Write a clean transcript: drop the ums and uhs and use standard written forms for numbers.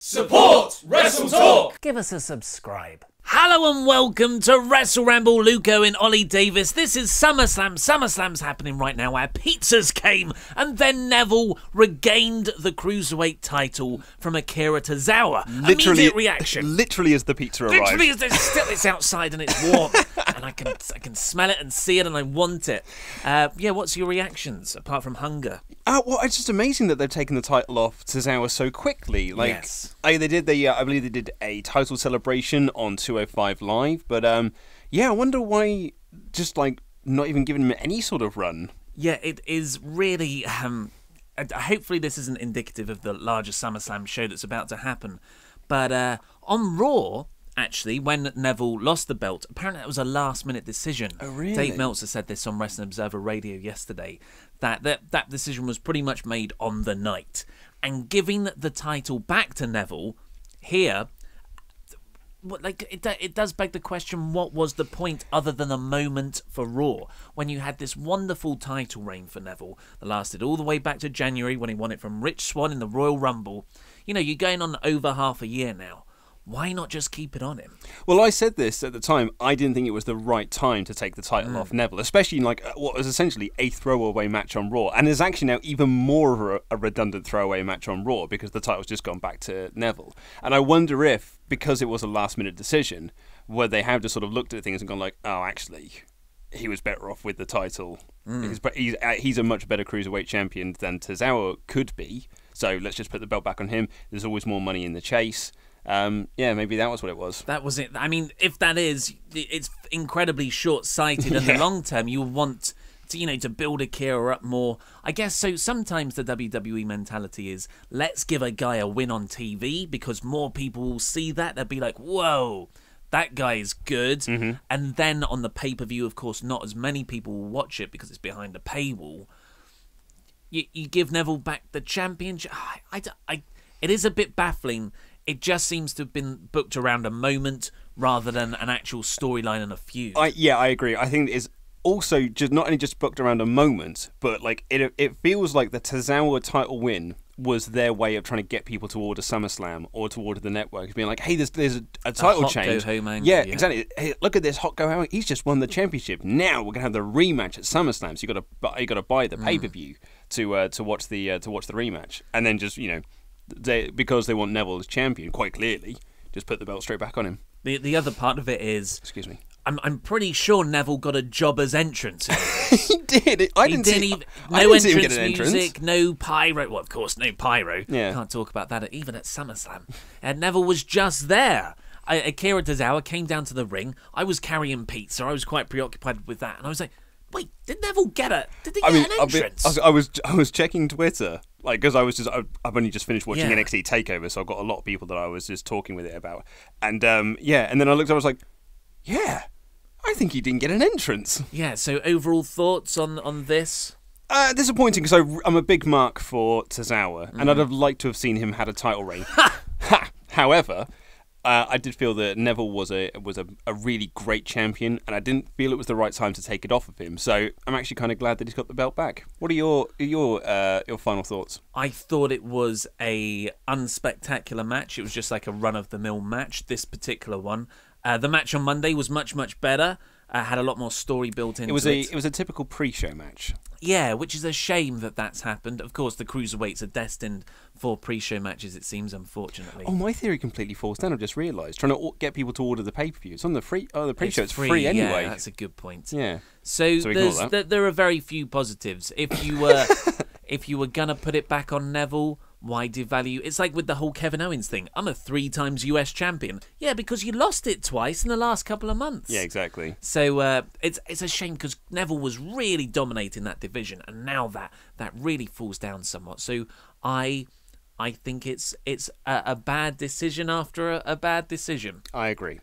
Support WrestleTalk! Give us a subscribe. Hello and welcome to Wrestle Ramble. Luke Oli, Ollie Davis. This is SummerSlam. SummerSlam's happening right now where pizzas came and then Neville regained the Cruiserweight title from Akira Tozawa. Immediate reaction. Literally as the pizza arrived. Literally as it's outside and it's warm. And I can smell it and see it and I want it. Yeah, what's your reactions apart from hunger? Well, it's just amazing that they've taken the title off Tozawa so quickly. Yes. They did I believe they did a title celebration on 205 Live, but yeah, I wonder why just not even giving him any sort of run. Yeah, it is really. Hopefully, this isn't indicative of the larger SummerSlam show that's about to happen. But on Raw, actually, when Neville lost the belt, apparently it was a last-minute decision. Oh, really? Dave Meltzer said this on Wrestling Observer Radio yesterday, that decision was pretty much made on the night. And giving the title back to Neville here, it does beg the question, what was the point other than a moment for Raw when you had this wonderful title reign for Neville that lasted all the way back to January when he won it from Rich Swann in the Royal Rumble? You know, you're going on over half a year now. Why not just keep it on him? Well, I said this at the time. I didn't think it was the right time to take the title off Neville, especially in what was essentially a throwaway match on Raw. And there's actually now even more of a redundant throwaway match on Raw because the title's just gone back to Neville. And I wonder if, because it was a last-minute decision, where they have just sort of looked at things and gone oh, actually, he was better off with the title. He's a much better Cruiserweight champion than Tozawa could be. So let's just put the belt back on him. There's always more money in the chase. Yeah, maybe that was what it was. That was it. I mean, if that is, it's incredibly short-sighted in the long term. You want to build Akira up more. I guess so. Sometimes the WWE mentality is, let's give a guy a win on TV because more people will see that. They'll be like, whoa, that guy is good. And then on the pay-per-view, of course, not as many people will watch it because it's behind a paywall. You give Neville back the championship. It is a bit baffling. It just seems to have been booked around a moment rather than an actual storyline and a feud. Yeah, I agree. I think it's also just not only just booked around a moment, but it feels like the Tozawa title win was their way of trying to get people to order SummerSlam or to order the network, being like, hey, there's a title change. Go home angle, yeah, exactly. Hey, look at this hot go home. He's just won the championship. Now we're gonna have the rematch at SummerSlam. So you got to buy the pay-per-view to watch the rematch, and then just because they want Neville as champion, quite clearly, just put the belt straight back on him. The other part of it is, excuse me, I'm pretty sure Neville got a jobber's entrance. He did. I didn't see him get an entrance. Music, no pyro. Well, of course, no pyro. Yeah. Can't talk about that even at SummerSlam. And Neville was just there. Akira Tozawa came down to the ring. I was carrying pizza. I was quite preoccupied with that, and I was like, wait, did Neville get an entrance? I was checking Twitter, because I've only just finished watching NXT Takeover, so I've got a lot of people that I was just talking with it about, and and then I looked, I was like, yeah, I think he didn't get an entrance. Yeah. So overall thoughts on this? Disappointing, because I'm a big mark for Tozawa, and I'd have liked to have seen him had a title reign. However, I did feel that Neville was a really great champion, and I didn't feel it was the right time to take it off of him. So I'm actually kind of glad that he's got the belt back. What are your final thoughts? I thought it was a unspectacular match. It was just like a run-of-the-mill match, this particular one. The match on Monday was much, much better. Had a lot more story built into it. It was a typical pre-show match. Yeah, which is a shame that that's happened. Of course, the Cruiserweights are destined for pre-show matches, it seems, unfortunately. Oh, my theory completely falls down. I've just realised. Trying to get people to order the pay-per-view. It's on the free. Oh, the pre-show. It's free anyway. Yeah, that's a good point. Yeah. So there are very few positives. If you were gonna put it back on Neville, why devalue? It's like with the whole Kevin Owens thing. I'm a 3-time US champion. Yeah, because you lost it twice in the last couple of months. Yeah, exactly. So it's a shame because Neville was really dominating that division, and now that really falls down somewhat. So I think it's a bad decision after a bad decision. I agree.